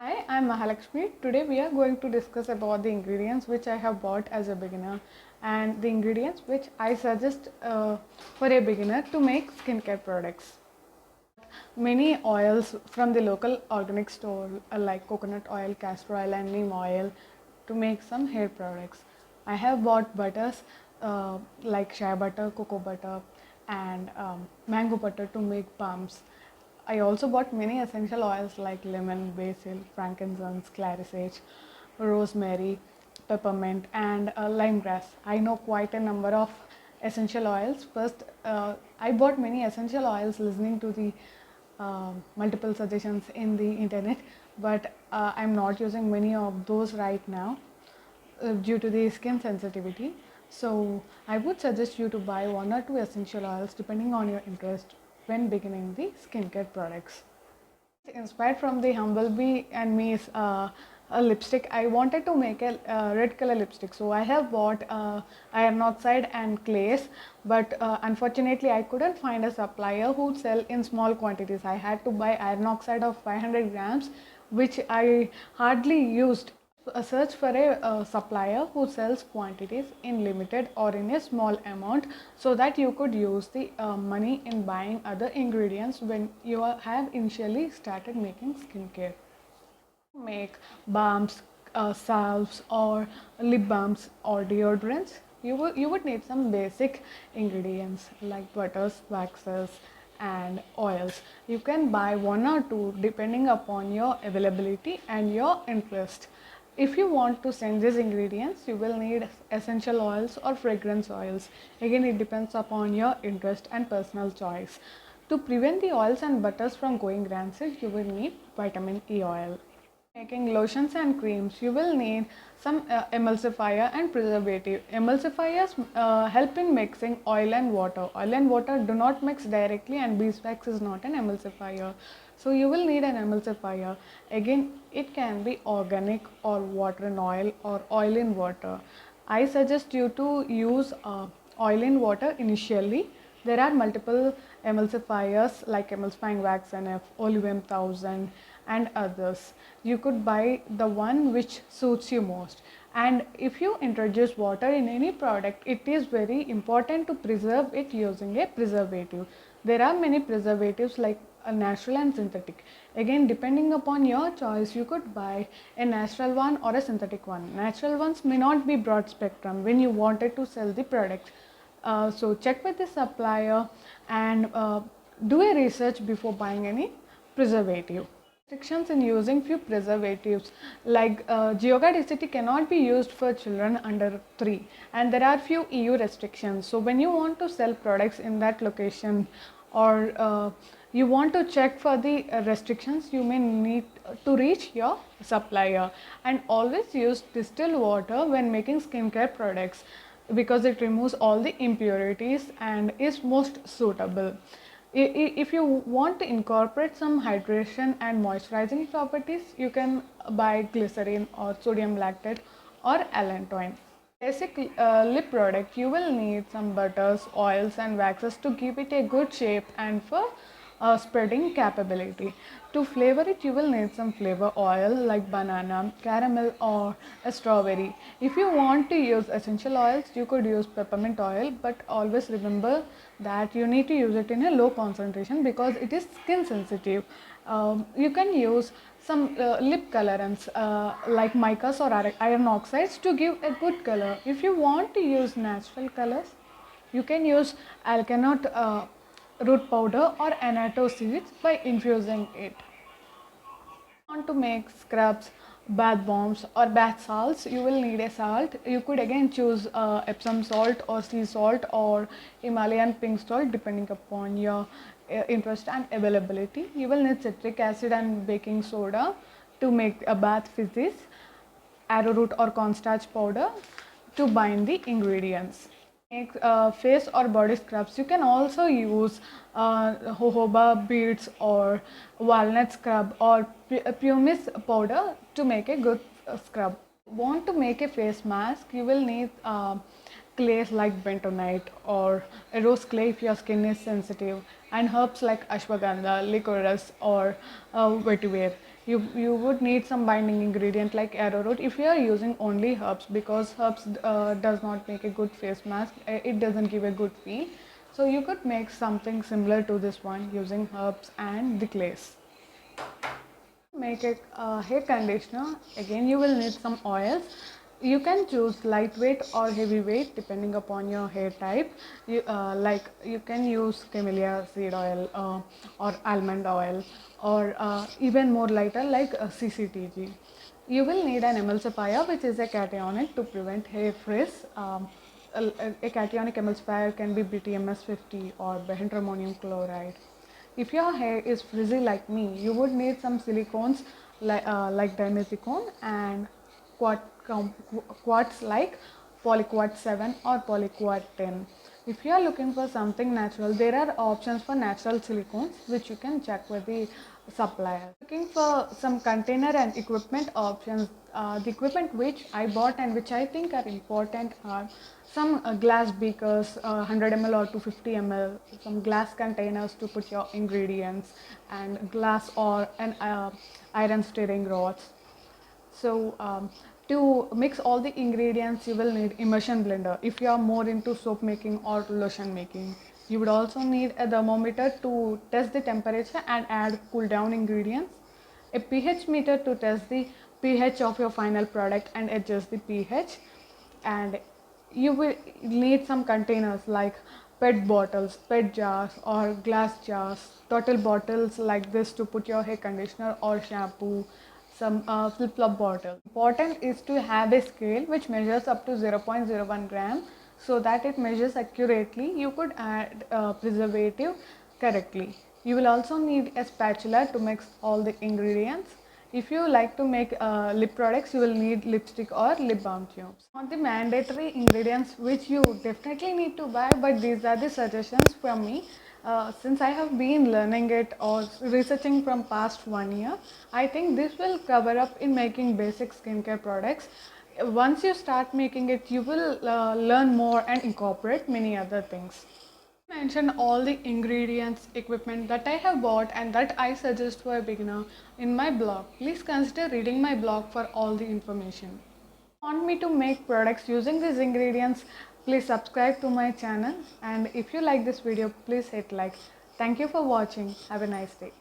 Hi, I'm Mahalakshmi. Today we are going to discuss about the ingredients which I have bought as a beginner and the ingredients which I suggest for a beginner to make skincare products. Many oils from the local organic store like coconut oil, castor oil and neem oil to make some hair products. I have bought butters like shea butter, cocoa butter and mango butter to make balms. I also bought many essential oils like lemon, basil, frankincense, clary sage, rosemary, peppermint, and lemongrass. I know quite a number of essential oils. First, I bought many essential oils listening to the multiple suggestions in the internet, but I'm not using many of those right now due to the skin sensitivity. So I would suggest you to buy one or two essential oils depending on your interest when beginning the skincare products. Inspired from the Humblebee and Me's a lipstick, I wanted to make a red color lipstick. So I have bought iron oxide and clays, but unfortunately I couldn't find a supplier who would sell in small quantities. I had to buy iron oxide of 500 grams, which I hardly used. A search for a supplier who sells quantities in limited or in a small amount so that you could use the money in buying other ingredients when you have initially started making skincare. Make balms, salves or lip balms or deodorants, you would need some basic ingredients like butters, waxes and oils. You can buy one or two depending upon your availability and your interest. If you want to send these ingredients, you will need essential oils or fragrance oils. Again, it depends upon your interest and personal choice. To prevent the oils and butters from going rancid, you will need vitamin E oil. Making lotions and creams, you will need some emulsifier and preservative. Emulsifiers help in mixing oil and water. Oil and water do not mix directly, and beeswax is not an emulsifier. So you will need an emulsifier. Again, it can be organic or water in oil or oil in water. I suggest you to use oil in water initially. There are multiple emulsifiers like emulsifying wax NF, Oleum 1000 and others. You could buy the one which suits you most. And if you introduce water in any product, it is very important to preserve it using a preservative. There are many preservatives like a natural and synthetic. Again, depending upon your choice, you could buy a natural one or a synthetic one. Natural ones may not be broad spectrum when you wanted to sell the product. So check with the supplier and do a research before buying any preservative. Restrictions in using few preservatives like Geogard ECT cannot be used for children under 3, and there are few EU restrictions. So when you want to sell products in that location or you want to check for the restrictions, you may need to reach your supplier, and always use distilled water when making skincare products because it removes all the impurities and is most suitable. If you want to incorporate some hydration and moisturizing properties, you can buy glycerin or sodium lactate or allantoin. Basic lip product, you will need some butters, oils and waxes to give it a good shape and for spreading capability. To flavor it, you will need some flavor oil like banana, caramel or a strawberry. If you want to use essential oils, you could use peppermint oil, but always remember that you need to use it in a low concentration because it is skin sensitive. You can use some lip colorants like micas or iron oxides to give a good color. If you want to use natural colors, you can use alkanut root powder or annatto seeds by infusing it. Want to make scrubs, bath bombs or bath salts, you will need a salt. You could again choose Epsom salt or sea salt or Himalayan pink salt depending upon your interest and availability. You will need citric acid and baking soda to make a bath fizzes, arrowroot or cornstarch powder to bind the ingredients. Make face or body scrubs, you can also use jojoba beads or walnut scrub or pumice powder to make a good scrub. Want to make a face mask, you will need clays like bentonite or a rose clay if your skin is sensitive, and herbs like ashwagandha, licorice or vetiver. you would need some binding ingredient like arrowroot if you are using only herbs, because herbs does not make a good face mask. It doesn't give a good feel. So you could make something similar to this one using herbs and the glaze. Make a hair conditioner. Again, you will need some oils. You can choose lightweight or heavyweight depending upon your hair type. Like you can use camellia seed oil or almond oil, or even more lighter like CCTG. You will need an emulsifier, which is a cationic to prevent hair frizz. A cationic emulsifier can be BTMS 50 or benzene chloride. If your hair is frizzy like me, you would need some silicones like dimethicone and quartz like polyquat 7 or polyquat 10. If you are looking for something natural, there are options for natural silicones which you can check with the supplier. Looking for some container and equipment options, the equipment which I bought and which I think are important are some glass beakers, 100 ml or 250 ml, some glass containers to put your ingredients, and glass or an iron stirring rods. So to mix all the ingredients, you will need immersion blender if you are more into soap making or lotion making. You would also need a thermometer to test the temperature and add cool down ingredients, a pH meter to test the pH of your final product and adjust the pH, and you will need some containers like PET bottles, PET jars or glass jars, total bottles like this to put your hair conditioner or shampoo, some flip-flop bottle. Important is to have a scale which measures up to 0.01 gram so that it measures accurately. You could add preservative correctly. You will also need a spatula to mix all the ingredients. If you like to make lip products, you will need lipstick or lip balm tubes. On the mandatory ingredients which you definitely need to buy, but these are the suggestions from me. Since I have been learning it or researching from past 1 year, I think this will cover up in making basic skincare products. Once you start making it, you will learn more and incorporate many other things. Mention all the ingredients, equipment that I have bought and that I suggest for a beginner in my blog. Please consider reading my blog for all the information. Want me to make products using these ingredients? Please subscribe to my channel, and if you like this video, please hit like. Thank you for watching. Have a nice day.